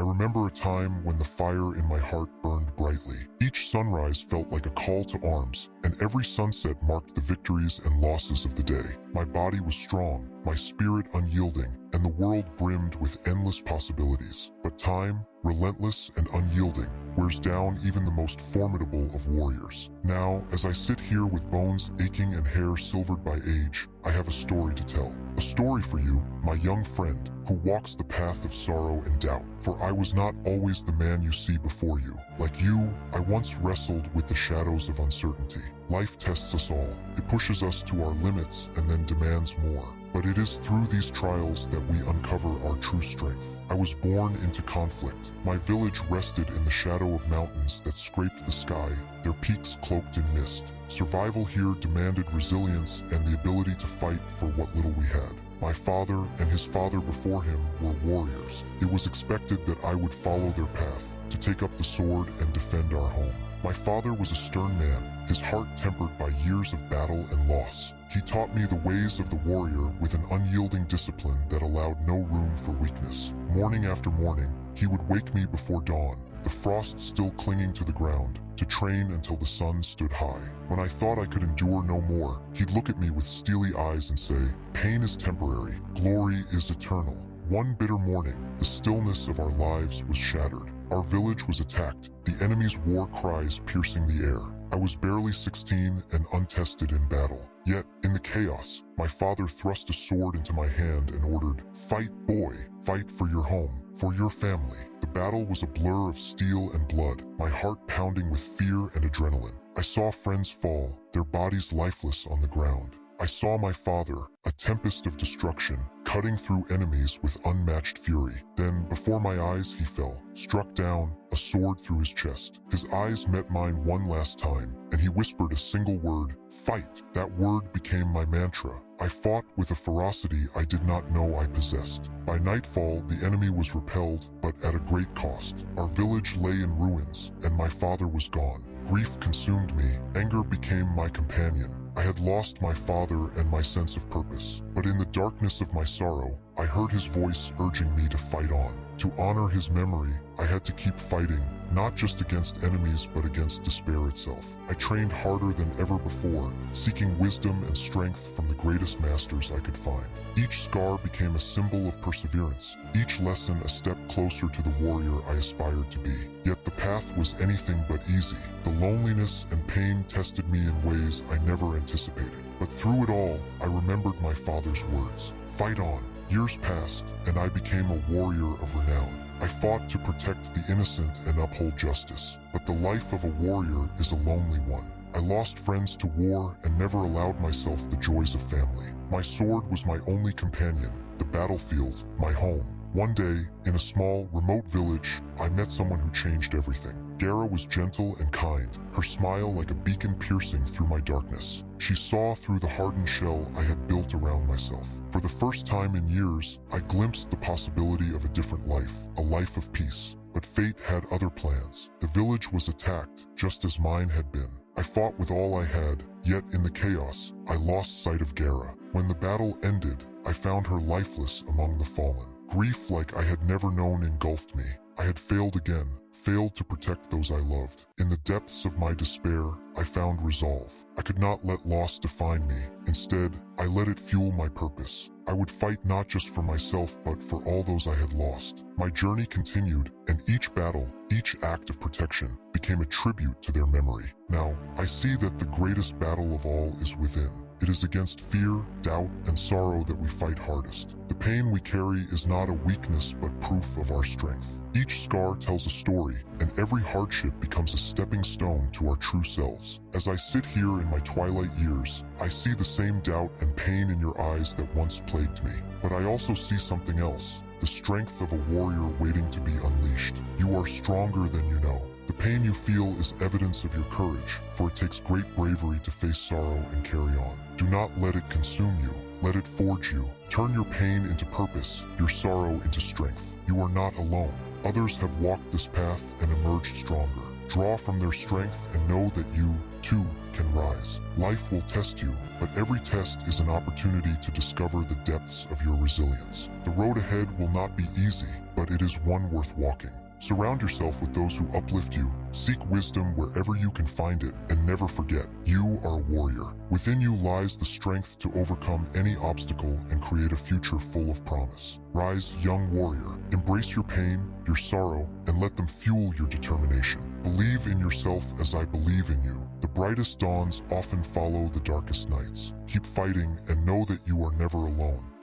I remember a time when the fire in my heart burned brightly. Each sunrise felt like a call to arms, and every sunset marked the victories and losses of the day. My body was strong, my spirit unyielding, and the world brimmed with endless possibilities. But time, relentless and unyielding, wears down even the most formidable of warriors. Now, as I sit here with bones aching and hair silvered by age, I have a story to tell. A story for you, my young friend, who walks the path of sorrow and doubt. For I was not always the man you see before you. Like you, I once wrestled with the shadows of uncertainty. Life tests us all. It pushes us to our limits and then demands more. But it is through these trials that we uncover our true strength. I was born into conflict. My village rested in the shadow of mountains that scraped the sky, their peaks cloaked in mist. Survival here demanded resilience and the ability to fight for what little we had. My father and his father before him were warriors. It was expected that I would follow their path, to take up the sword and defend our home. My father was a stern man, his heart tempered by years of battle and loss. He taught me the ways of the warrior with an unyielding discipline that allowed no room for weakness. Morning after morning, he would wake me before dawn, the frost still clinging to the ground, to train until the sun stood high. When I thought I could endure no more, he'd look at me with steely eyes and say, "Pain is temporary, glory is eternal." One bitter morning, the stillness of our lives was shattered. Our village was attacked, the enemy's war cries piercing the air. I was barely 16 and untested in battle. Yet, in the chaos, my father thrust a sword into my hand and ordered, "Fight, boy, fight for your home, for your family." The battle was a blur of steel and blood, my heart pounding with fear and adrenaline. I saw friends fall, their bodies lifeless on the ground. I saw my father, a tempest of destruction, cutting through enemies with unmatched fury. Then, before my eyes, he fell, struck down, a sword through his chest. His eyes met mine one last time, and he whispered a single word, "Fight." That word became my mantra. I fought with a ferocity I did not know I possessed. By nightfall, the enemy was repelled, but at a great cost. Our village lay in ruins, and my father was gone. Grief consumed me, anger became my companion. I had lost my father and my sense of purpose, but in the darkness of my sorrow, I heard his voice urging me to fight on. To honor his memory, I had to keep fighting, not just against enemies but against despair itself. I trained harder than ever before, seeking wisdom and strength from the greatest masters I could find. Each scar became a symbol of perseverance, each lesson a step closer to the warrior I aspired to be. Yet the path was anything but easy. The loneliness and pain tested me in ways I never anticipated. But through it all, I remembered my father's words, "Fight on." Years passed, and I became a warrior of renown. I fought to protect the innocent and uphold justice. But the life of a warrior is a lonely one. I lost friends to war and never allowed myself the joys of family. My sword was my only companion, the battlefield, my home. One day, in a small, remote village, I met someone who changed everything. Gara was gentle and kind, her smile like a beacon piercing through my darkness. She saw through the hardened shell I had built around myself. For the first time in years, I glimpsed the possibility of a different life, a life of peace. But fate had other plans. The village was attacked, just as mine had been. I fought with all I had, yet in the chaos, I lost sight of Gara. When the battle ended, I found her lifeless among the fallen. Grief like I had never known engulfed me. I had failed again, failed to protect those I loved. In the depths of my despair, I found resolve. I could not let loss define me. Instead, I let it fuel my purpose. I would fight not just for myself, but for all those I had lost. My journey continued, and each battle, each act of protection, became a tribute to their memory. Now, I see that the greatest battle of all is within. It is against fear, doubt, and sorrow that we fight hardest. The pain we carry is not a weakness but proof of our strength. Each scar tells a story, and every hardship becomes a stepping stone to our true selves. As I sit here in my twilight years, I see the same doubt and pain in your eyes that once plagued me. But I also see something else, the strength of a warrior waiting to be unleashed. You are stronger than you know. The pain you feel is evidence of your courage, for it takes great bravery to face sorrow and carry on. Do not let it consume you. Let it forge you. Turn your pain into purpose, your sorrow into strength. You are not alone. Others have walked this path and emerged stronger. Draw from their strength and know that you, too, can rise. Life will test you, but every test is an opportunity to discover the depths of your resilience. The road ahead will not be easy, but it is one worth walking. Surround yourself with those who uplift you, seek wisdom wherever you can find it, and never forget, you are a warrior. Within you lies the strength to overcome any obstacle and create a future full of promise. Rise, young warrior. Embrace your pain, your sorrow, and let them fuel your determination. Believe in yourself as I believe in you. The brightest dawns often follow the darkest nights. Keep fighting and know that you are never alone.